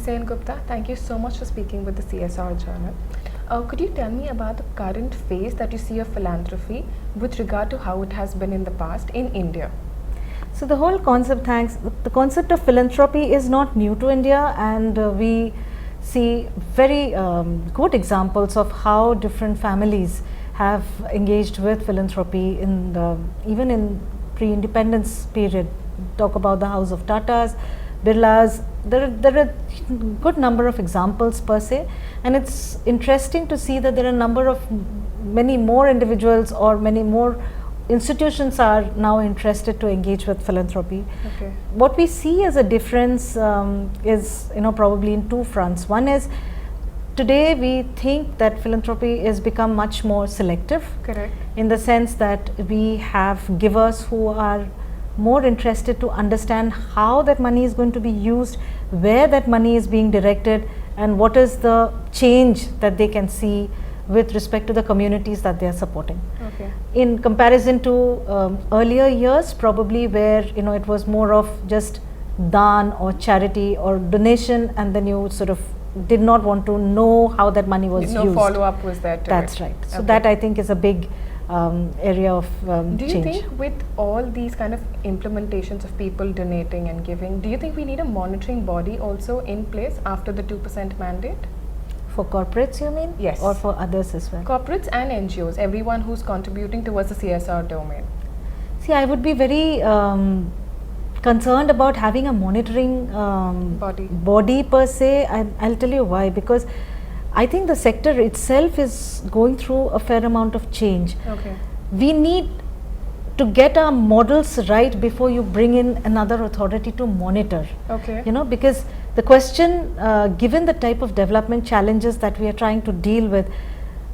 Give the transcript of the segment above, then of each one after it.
Sengupta, thank you so much for speaking with the CSR Journal. Could you tell me about the current phase that you see of philanthropy with regard to how it has been in the past in India? So the whole concept, the concept of philanthropy is not new to India, and we see very good examples of how different families have engaged with philanthropy even in pre-independence period. Talk about the house of Tatas, Birlas. There are a good number of examples per se, and it's interesting to see that there are a number of many more individuals or many more institutions are now interested to engage with philanthropy. Okay. What we see as a difference is, probably in two fronts. One is, today we think that philanthropy has become much more selective. Correct. In the sense that we have givers who are more interested to understand how that money is going to be used, where that money is being directed, and what is the change that they can see with respect to the communities that they are supporting. Okay. In comparison to earlier years, probably where it was more of just daan or charity or donation, and then you sort of did not want to know how that money was used. No follow up was there. That's right. So that, I think, is a big area of Do you change. think with all these kind of implementations of people donating and giving, do you think we need a monitoring body also in place after the 2% mandate? For corporates, you mean? Yes. Or for others as well? Corporates and NGOs, everyone who's contributing towards the CSR domain. See, I would be very concerned about having a monitoring body per se. I'll tell you why. Because I think the sector itself is going through a fair amount of change. Okay. We need to get our models right before you bring in another authority to monitor. Okay. Because the question, given the type of development challenges that we are trying to deal with,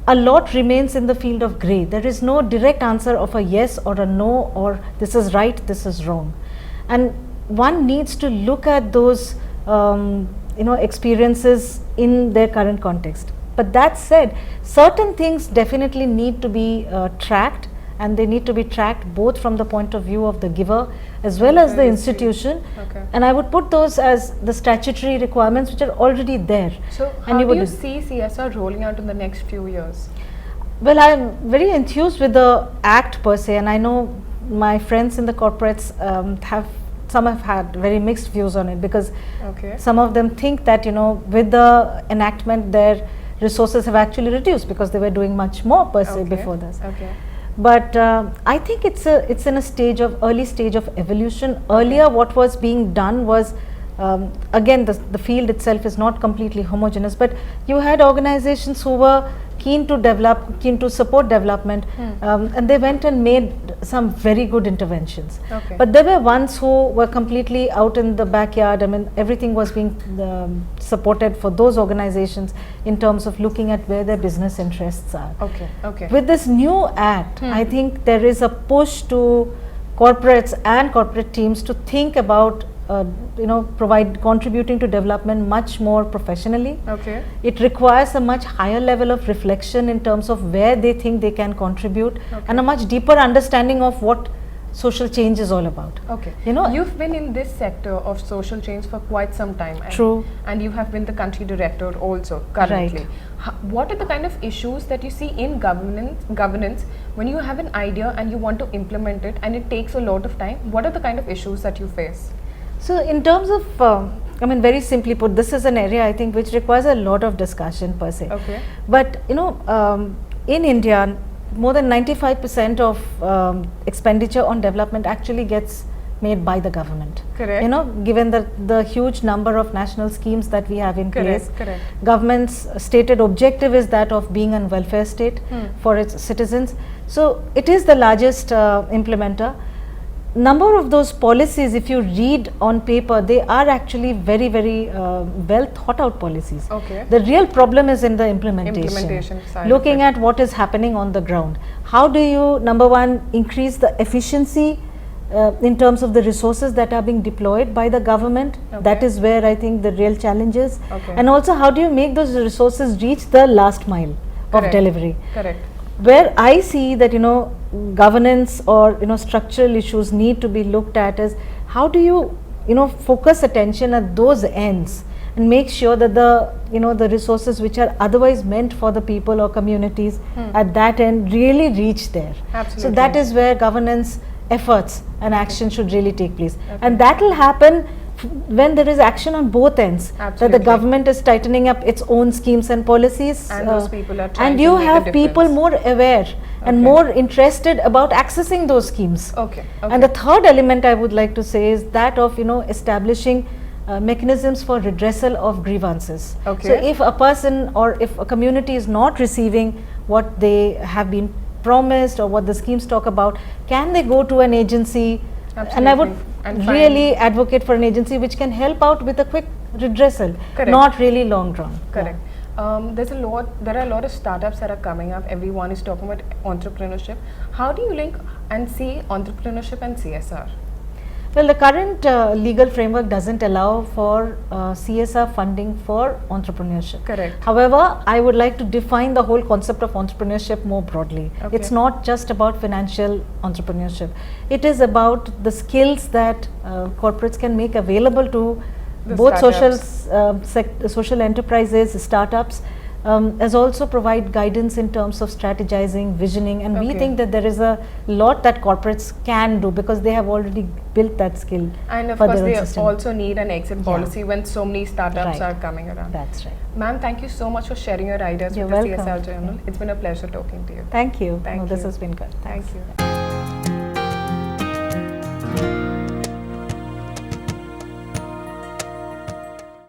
a lot remains in the field of grey. There is no direct answer of a yes or a no, or this is right, this is wrong. And one needs to look at those experiences in their current context. But that said, certain things definitely need to be tracked, and they need to be tracked both from the point of view of the giver as well as the institution. Okay. And I would put those as the statutory requirements which are already there. So how do you see CSR rolling out in the next few years? Well, I am very enthused with the act per se, and I know my friends in the corporates some have had very mixed views on it, because some of them think that with the enactment their resources have actually reduced because they were doing much more per se before this. But I think it's in a early stage of evolution. Earlier, what was being done was, again, the field itself is not completely homogeneous, but you had organizations who were keen to support development, and they went and made some very good interventions. But there were ones who were completely out in the backyard. I mean, everything was being supported for those organizations in terms of looking at where their business interests are. With this new act, I think there is a push to corporates and corporate teams to think about contributing to development much more professionally. It requires a much higher level of reflection in terms of where they think they can contribute, and a much deeper understanding of what social change is all about. You've been in this sector of social change for quite some time. True. And you have been the country director also currently. Right. What are the kind of issues that you see in governance when you have an idea and you want to implement it and it takes a lot of time? What are the kind of issues that you face? So in terms of, very simply put, this is an area I think which requires a lot of discussion per se. But in India, more than 95% of expenditure on development actually gets made by the government. Given the huge number of national schemes that we have in place. Government's stated objective is that of being a welfare state for its citizens. So it is the largest implementer. Number of those policies, if you read on paper, they are actually very, very well thought out policies. The real problem is in the implementation side. Looking at what is happening on the ground. How do you, number one, increase the efficiency in terms of the resources that are being deployed by the government? That is where I think the real challenge is. And also, how do you make those resources reach the last mile of delivery? Where I see that governance or structural issues need to be looked at is how do you focus attention at those ends and make sure that the resources which are otherwise meant for the people or communities at that end really reach there. Absolutely. So that is where governance efforts and action should really take place, and that will happen when there is action on both ends. Absolutely. That the government is tightening up its own schemes and policies, and those people are trying and to you make a have people difference. more aware and more interested about accessing those schemes. Okay. And the third element I would like to say is that of establishing mechanisms for redressal of grievances. Okay. So if a person or if a community is not receiving what they have been promised or what the schemes talk about, can they go to an agency? Absolutely. And I would really advocate for an agency which can help out with a quick redressal. Correct. Not really long drawn. Correct. There are a lot of startups that are coming up. Everyone is talking about entrepreneurship. How do you link and see entrepreneurship and CSR? Well, the current legal framework doesn't allow for CSR funding for entrepreneurship. Correct. However, I would like to define the whole concept of entrepreneurship more broadly. Okay. It's not just about financial entrepreneurship. It is about the skills that corporates can make available to The both startups. social enterprises, startups, as also provide guidance in terms of strategizing, visioning, and we think that there is a lot that corporates can do because they have already built that skill. And of for course, their own they system. also need an exit policy when so many startups are coming around. That's right. Ma'am, thank you so much for sharing your ideas You're with the welcome. CSR Journal. It's been a pleasure talking to you. Thank you. Thank This you. has been good. Thanks. Thank you.